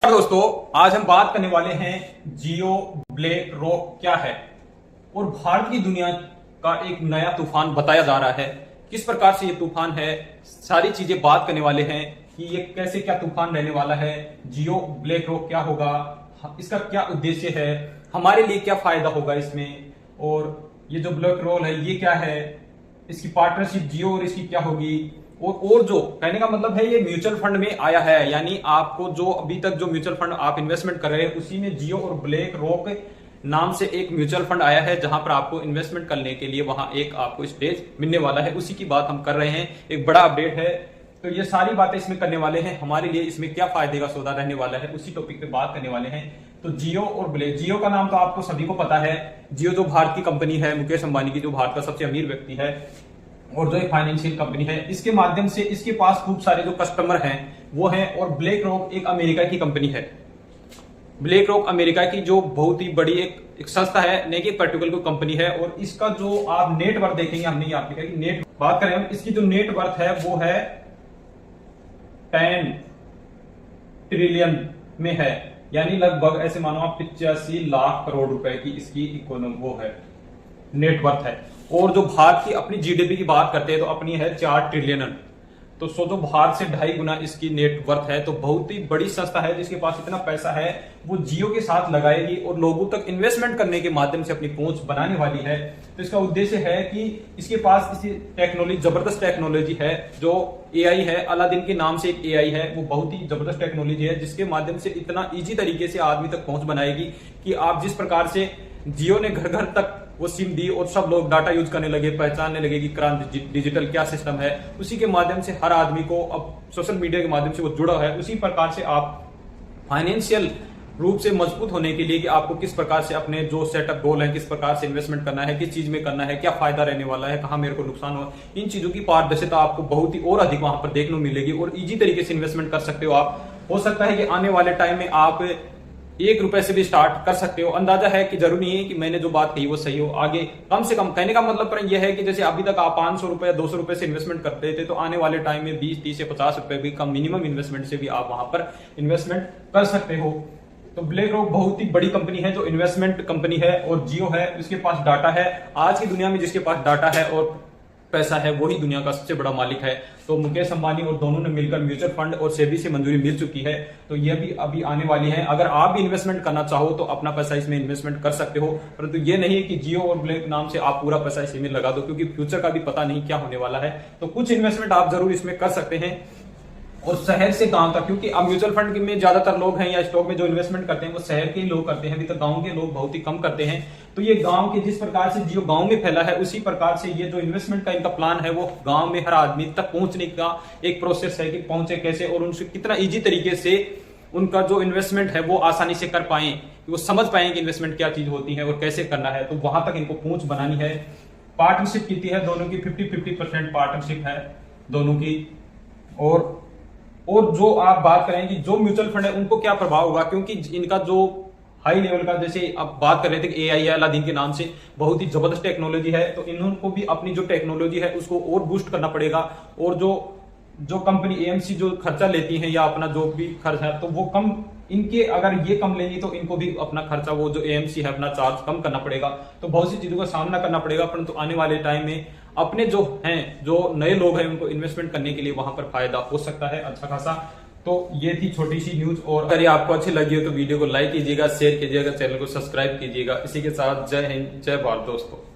दोस्तों, आज हम बात करने वाले हैं जियो ब्लैक रॉक क्या है और भारत की दुनिया का एक नया तूफान बताया जा रहा है। किस प्रकार से ये तूफान है, सारी चीजें बात करने वाले हैं कि ये कैसे क्या तूफान रहने वाला है, जियो ब्लैक रॉक क्या होगा, इसका क्या उद्देश्य है, हमारे लिए क्या फायदा होगा इसमें, और ये जो ब्लैक रोल है ये क्या है, इसकी पार्टनरशिप जियो और इसकी क्या होगी, और जो कहने का मतलब है ये म्यूचुअल फंड में आया है। यानी आपको जो अभी तक जो म्यूचुअल फंड आप इन्वेस्टमेंट कर रहे हैं उसी में जियो और ब्लैक रॉक नाम से एक म्यूचुअल फंड आया है, जहां पर आपको इन्वेस्टमेंट करने के लिए वहां एक आपको स्टेज मिलने वाला है। उसी की बात हम कर रहे हैं, एक बड़ा अपडेट है। तो ये सारी बातें इसमें करने वाले हैं, हमारे लिए इसमें क्या फायदे का सौदा रहने वाला है, उसी टॉपिक पे बात करने वाले हैं। तो जियो और ब्लैक, जियो का नाम तो आपको सभी को पता है। जियो जो भारत की कंपनी है, मुकेश अंबानी की, जो भारत का सबसे अमीर व्यक्ति है और जो एक फाइनेंशियल कंपनी है, इसके माध्यम से इसके पास खूब सारे जो कस्टमर हैं वो हैं। और ब्लैक रॉक एक अमेरिका की कंपनी है। ब्लैक रॉक अमेरिका की जो बहुत ही बड़ी एक संस्था है, नहीं कि पर्टिकुलर कोई कंपनी है। और इसका जो आप नेटवर्थ देखेंगे, हमने यहाँ पे नेट बात करें हम, इसकी जो नेटवर्थ है वो है 10 ट्रिलियन में है। यानी लगभग ऐसे मानो आप 85 लाख करोड़ रुपए की इसकी इकोनॉमी वो है, नेटवर्थ है। और जो भारत की अपनी जीडीपी की बात करते हैं तो अपनी है 4 ट्रिलियन। तो सोचो भारत से 2.5 गुना इसकी नेटवर्थ है। तो बहुत ही बड़ी संस्था है जिसके पास इतना पैसा है, वो जियो के साथ लगाएगी और लोगों तक इन्वेस्टमेंट करने के माध्यम से अपनी पहुंच बनाने वाली है। तो इसका उद्देश्य है कि इसके पास इसी टेक्नोलॉजी, जबरदस्त टेक्नोलॉजी है, जो एआई है, अलादीन के नाम से एक एआई है, वो बहुत ही जबरदस्त टेक्नोलॉजी है, जिसके माध्यम से इतना इजी तरीके से आदमी तक पहुंच बनाएगी कि आप जिस प्रकार से जियो ने घर घर तक वो सिम दी और सब लोग डाटा यूज करने लगे, पहचानने लगे कि क्रांति डिजिटल क्या सिस्टम है, उसी के माध्यम से हर आदमी को अब सोशल मीडिया के माध्यम से वो जुड़ा है। उसी प्रकार से आप फाइनेंशियल रूप से मजबूत होने के लिए कि आपको किस प्रकार से अपने जो सेटअप गोल है, किस प्रकार से इन्वेस्टमेंट करना है, किस चीज में करना है, क्या फायदा रहने वाला है, कहां मेरे को नुकसान हो, इन चीजों की पारदर्शिता आपको बहुत ही और अधिक वहां पर देखने को मिलेगी और इजी तरीके से इन्वेस्टमेंट कर सकते हो आप। हो सकता है कि आने वाले टाइम में आप 1 रुपए से भी स्टार्ट कर सकते हो। अंदाजा है कि जरूरी नहीं है कि मैंने जो बात कही वो सही हो। आगे कम से कम कहने का मतलब पर यह है कि जैसे अभी तक आप 500 रुपए 200 रुपए से इन्वेस्टमेंट करते थे, तो आने वाले टाइम में 20 30 या 50 रुपए भी कम मिनिमम इन्वेस्टमेंट से भी आप वहां पर इन्वेस्टमेंट कर सकते हो। तो ब्लैक रॉक बहुत ही बड़ी कंपनी है, जो इन्वेस्टमेंट कंपनी है। और जियो है, उसके पास डाटा है। आज की दुनिया में जिसके पास डाटा है और पैसा है वही दुनिया का सबसे बड़ा मालिक है। तो मुकेश अंबानी और दोनों ने मिलकर म्यूचुअल फंड और सेबी से मंजूरी मिल चुकी है, तो ये भी अभी आने वाली है। अगर आप भी इन्वेस्टमेंट करना चाहो तो अपना पैसा इसमें इन्वेस्टमेंट कर सकते हो, परंतु ये नहीं है कि जियो और ब्लैक नाम से आप पूरा पैसा इसी में लगा दो, क्योंकि फ्यूचर का भी पता नहीं क्या होने वाला है। तो कुछ इन्वेस्टमेंट आप जरूर इसमें कर सकते हैं। और शहर से गांव तक, क्योंकि अब म्यूचुअल फंड में ज्यादातर लोग हैं या स्टॉक में जो इन्वेस्टमेंट करते हैं वो शहर के ही लोग करते हैं, अभी तक गांव के लोग बहुत ही कम करते हैं। तो ये गांव के, जिस प्रकार से जियो गांव में फैला है, उसी प्रकार से ये जो इन्वेस्टमेंट का इनका प्लान है वो गांव में हर आदमी तक पहुंचने का एक प्रोसेस है कि पहुंचे कैसे और उनसे कितना इजी तरीके से उनका जो इन्वेस्टमेंट है वो आसानी से कर पाए, वो समझ पाए कि इन्वेस्टमेंट क्या चीज होती है और कैसे करना है। तो वहां तक इनको पहुंच बनानी है। पार्टनरशिप की है दोनों की, 50-50% पार्टनरशिप है दोनों की। और जो आप बात करें कि जो म्यूचुअल फंड है उनको क्या प्रभाव होगा, क्योंकि इनका जो हाई लेवल का, जैसे आप बात कर रहे थे कि एआई है, अलादीन के नाम से बहुत ही जबरदस्त टेक्नोलॉजी है, तो इनको भी अपनी जो टेक्नोलॉजी है उसको और बूस्ट करना पड़ेगा। और जो कंपनी एएमसी जो खर्चा लेती है या अपना जो भी खर्च है, तो वो कम, इनके अगर ये कम लेंगी तो इनको भी अपना खर्चा, वो जो एएमसी है, अपना चार्ज कम करना पड़ेगा। तो बहुत सी चीजों का सामना करना पड़ेगा, परंतु आने वाले टाइम में अपने जो हैं, जो नए लोग हैं, उनको इन्वेस्टमेंट करने के लिए वहां पर फायदा हो सकता है अच्छा खासा। तो ये थी छोटी सी न्यूज। और अगर ये आपको अच्छी लगी हो तो वीडियो को लाइक कीजिएगा, शेयर कीजिएगा, चैनल को सब्सक्राइब कीजिएगा। इसी के साथ जय हिंद, जय भारत दोस्तों।